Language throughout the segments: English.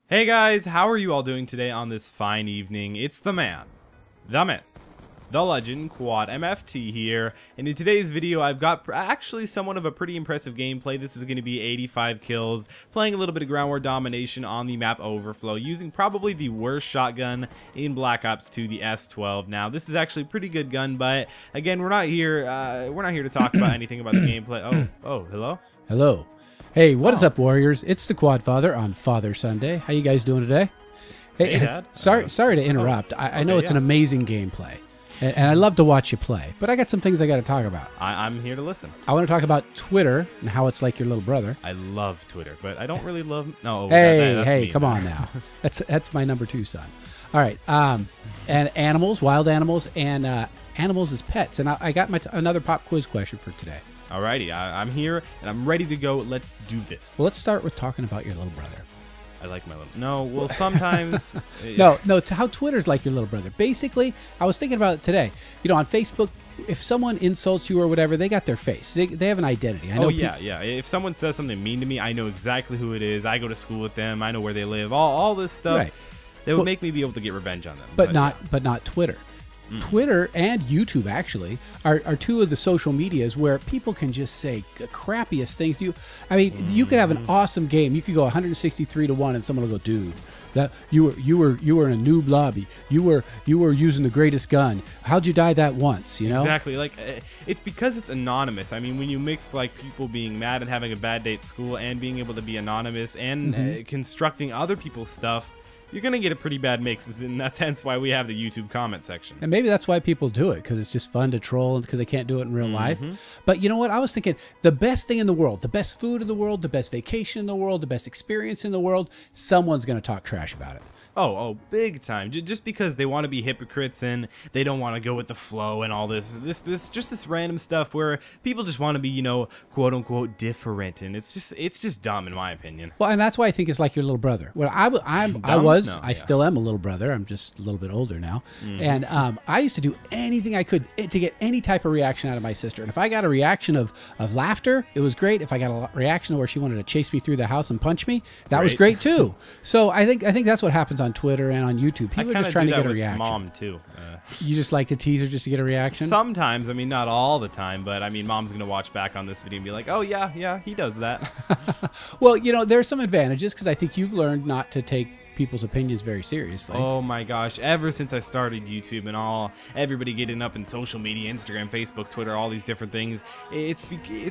Hey guys, how are you all doing today on this fine evening? It's the man, the myth, the legend, Quad MFT here, and in today's video I've got actually somewhat of a pretty impressive gameplay. This is going to be 85 kills, playing a little bit of ground war domination on the map Overflow, using probably the worst shotgun in Black Ops 2, the S12. Now this is actually a pretty good gun, but again, we're not here to talk about anything about the gameplay. Oh, hello? Hello. Hey, what is up, Warriors? It's the Quad Father on Father Sunday. How you guys doing today? Hey, Dad. Sorry to interrupt. I know it's an amazing gameplay, and I love to watch you play, but I got some things I got to talk about. I'm here to listen. I want to talk about Twitter and how it's like your little brother. I love Twitter, but I don't really love... No, that's me. Come on now. That's my number 2 son. All right, and animals, wild animals, and animals as pets. And I got another pop quiz question for today. Alrighty, I'm here and I'm ready to go. Let's do this. Well, let's start with talking about your little brother. I like my little... No, well, sometimes... No, to how Twitter's like your little brother. Basically, I was thinking about it today. You know, on Facebook, if someone insults you or whatever, they got their face. They have an identity. I know yeah. If someone says something mean to me, I know exactly who it is. I go to school with them. I know where they live. All this stuff. Right. That would make me be able to get revenge on them. But not Twitter. Twitter and YouTube actually are two of the social medias where people can just say the crappiest things to you. I mean, you could have an awesome game. You could go 163-1, and someone will go, "Dude, that you were in a noob lobby. You were using the greatest gun. How'd you die that once?" You know? Exactly. Like, it's because it's anonymous. I mean, when you mix like people being mad and having a bad day at school and being able to be anonymous and constructing other people's stuff, you're going to get a pretty bad mix, and that's hence why we have the YouTube comment section. And maybe that's why people do it, because it's just fun to troll because they can't do it in real life. But you know what? I was thinking the best thing in the world, the best food in the world, the best vacation in the world, the best experience in the world, someone's going to talk trash about it. Oh, big time. Just because they want to be hypocrites and they don't want to go with the flow and all this random stuff where people just want to be, you know, quote unquote different, and it's just dumb in my opinion. Well, and that's why I think it's like your little brother. Well, I still am a little brother. I'm just a little bit older now, and I used to do anything I could to get any type of reaction out of my sister. And if I got a reaction of laughter, it was great. If I got a reaction where she wanted to chase me through the house and punch me, that was great too. So I think that's what happens on Twitter and on YouTube. People are just trying to get a reaction. Mom too. You just like to tease her just to get a reaction? Sometimes. I mean, not all the time, but I mean, Mom's gonna watch back on this video and be like, "Oh yeah, he does that." Well, you know, there's some advantages because I think you've learned not to take people's opinions very seriously. Oh my gosh, ever since I started YouTube and everybody getting up in social media, Instagram, Facebook, Twitter, all these different things, it's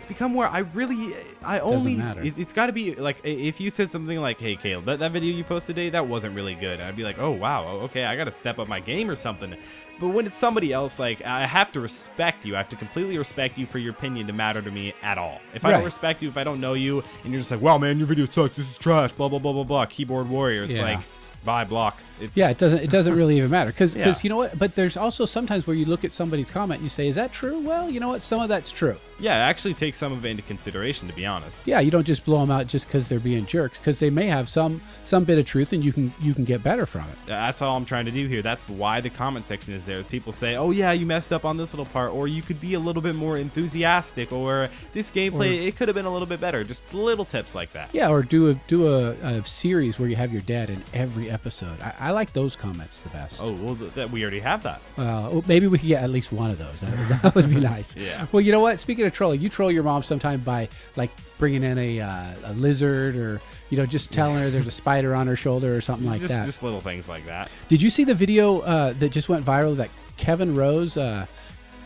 become where it's got to be like, if you said something like, "Hey Caleb, that video you posted today, that wasn't really good," I'd be like, "Oh wow, okay, I gotta step up my game or something." But when it's somebody else, like, I have to respect you. I have to completely respect you for your opinion to matter to me at all. If I don't respect you, if I don't know you, and you're just like, "Wow, man, your video sucks. This is trash. Blah blah blah blah blah." Keyboard warrior. It's like, bye, block. It doesn't really even matter because you know what? But there's also sometimes where you look at somebody's comment and you say, "Is that true?" Well, you know what? Some of that's true. Yeah, actually take some of it into consideration, to be honest. Yeah, you don't just blow them out just because they're being jerks, because they may have some bit of truth, and you can get better from it. That's all I'm trying to do here. That's why the comment section is there. Is people say, "Oh yeah, you messed up on this little part," or "You could be a little bit more enthusiastic," or "This gameplay, it could have been a little bit better." Just little tips like that. Yeah, or do a series where you have your dad in every episode. I like those comments the best. Oh, well, we already have that. Well, maybe we could get at least one of those. That would be nice. Yeah. Well, you know what? Speaking of trolling, you troll your mom sometime by like bringing in a lizard, or you know, just telling her there's a spider on her shoulder or something like that. Just little things like that. Did you see the video that just went viral that Kevin Rose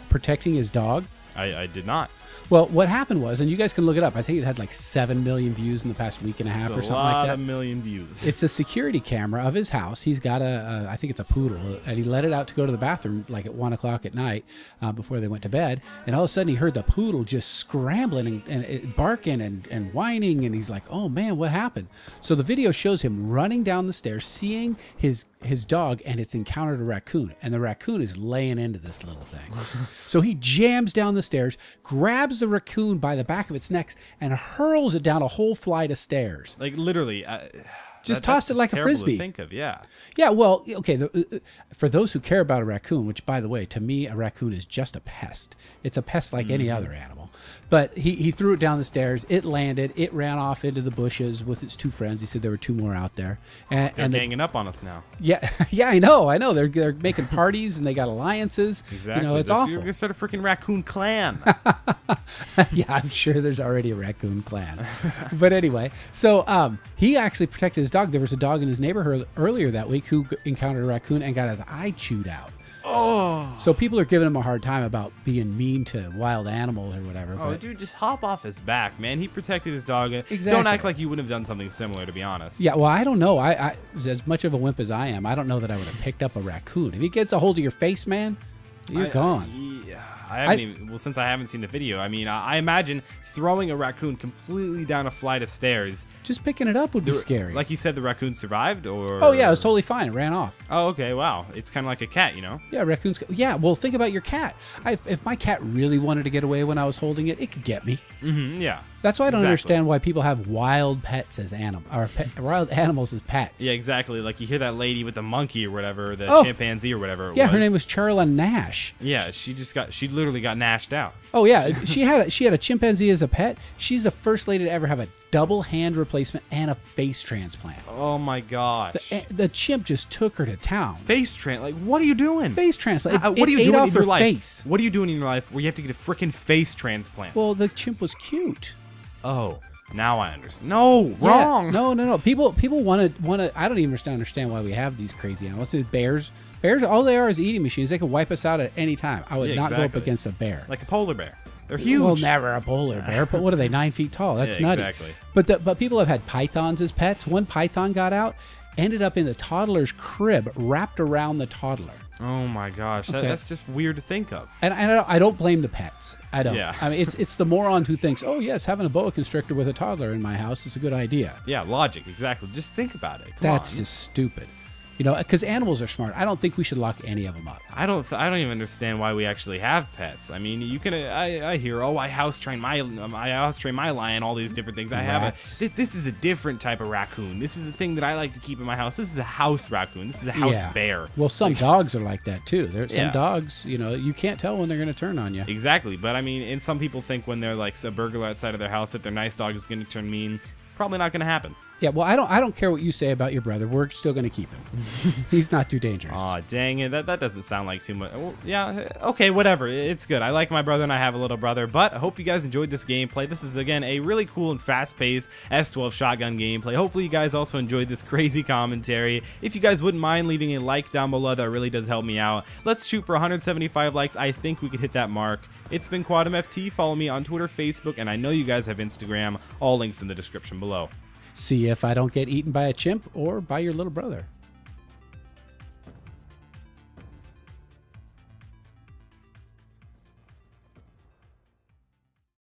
protecting his dog? I did not. Well, what happened was, and you guys can look it up, I think it had like 7 million views in the past week and a half or something like that. A lot of million views. It's a security camera of his house. He's got I think it's a poodle, and he let it out to go to the bathroom like at 1 o'clock at night before they went to bed. And all of a sudden he heard the poodle just scrambling and barking and whining, and he's like, "Oh man, what happened?" So the video shows him running down the stairs, seeing his dog, and it's encountered a raccoon, and the raccoon is laying into this little thing. So he jams down the stairs, grabs the raccoon by the back of its neck, and hurls it down a whole flight of stairs. Like literally, just tossed it like a frisbee. To think of, yeah. Yeah, well, okay. For those who care about a raccoon, which by the way, to me, a raccoon is just a pest. It's a pest like any other animal. But he threw it down the stairs. It landed. It ran off into the bushes with its two friends. He said there were two more out there. And they're ganging up on us now. Yeah, yeah, I know. They're making parties and they got alliances. Exactly. You know, it's awful. You're gonna start a freaking raccoon clan. Yeah, I'm sure there's already a raccoon clan. But anyway, so he actually protected his dog. There was a dog in his neighborhood earlier that week who encountered a raccoon and got his eye chewed out. Oh. So people are giving him a hard time about being mean to wild animals or whatever. Oh, but dude, just hop off his back, man. He protected his dog. Exactly. Don't act like you wouldn't have done something similar, to be honest. Yeah, well, I don't know. I as much of a wimp as I am, I don't know that I would have picked up a raccoon. If he gets a hold of your face, man, you're gone. Since I haven't seen the video, I mean, I imagine throwing a raccoon completely down a flight of stairs. Just picking it up would be scary. Like you said, the raccoon survived, or? Oh yeah, it was totally fine. It ran off. Oh, okay, wow. It's kind of like a cat, you know? Yeah, raccoons. Yeah, well, think about your cat. If my cat really wanted to get away when I was holding it, it could get me. Mm-hmm, yeah. That's why I don't understand why people have wild pets as wild animals as pets. Yeah, exactly. Like you hear that lady with the monkey or whatever, the chimpanzee or whatever. Yeah, her name was Charla Nash. Yeah, she literally got gnashed out. Oh yeah, she had a chimpanzee as a pet. She's the first lady to ever have a double hand replacement and a face transplant. Oh my gosh. The chimp just took her to town. Face transplant? Like, what are you doing? Face transplant. What are you doing in your life? Face. What are you doing in your life where you have to get a freaking face transplant? Well, the chimp was cute. Oh, now I understand. No, wrong. No. People want to. I don't even understand why we have these crazy animals. Bears, all they are is eating machines. They can wipe us out at any time. I would not go up against a bear. Like a polar bear. They're huge. Well, never a polar bear. But what are they? 9 feet tall. That's nutty. Exactly. But people have had pythons as pets. One python got out, ended up in the toddler's crib, wrapped around the toddler. Oh my gosh, Okay. That's just weird to think of. And I don't blame the pets. I don't. Yeah. I mean, it's the moron who thinks, oh yes, having a boa constrictor with a toddler in my house is a good idea. Yeah, logic, exactly. Just think about it. That's just stupid. You know, because animals are smart. I don't think we should lock any of them up. I don't even understand why we actually have pets. I mean, you can. I hear, oh, I house train my lion, all these different things. This is a different type of raccoon. This is a thing that I like to keep in my house. This is a house raccoon. This is a house bear. Well, some dogs are like that too. There's some dogs, you know, you can't tell when they're going to turn on you. Exactly, but I mean, and some people think when they're like a burglar outside of their house that their nice dog is going to turn mean. Probably not going to happen. Yeah, well, I don't care what you say about your brother. We're still going to keep him. He's not too dangerous. Aw, dang it. That doesn't sound like too much. Well, yeah, okay, whatever. It's good. I like my brother and I have a little brother, but I hope you guys enjoyed this gameplay. This is, again, a really cool and fast-paced S12 shotgun gameplay. Hopefully you guys also enjoyed this crazy commentary. If you guys wouldn't mind leaving a like down below, that really does help me out. Let's shoot for 175 likes. I think we could hit that mark. It's been QuadumFT. Follow me on Twitter, Facebook, and I know you guys have Instagram. All links in the description below. See if I don't get eaten by a chimp or by your little brother.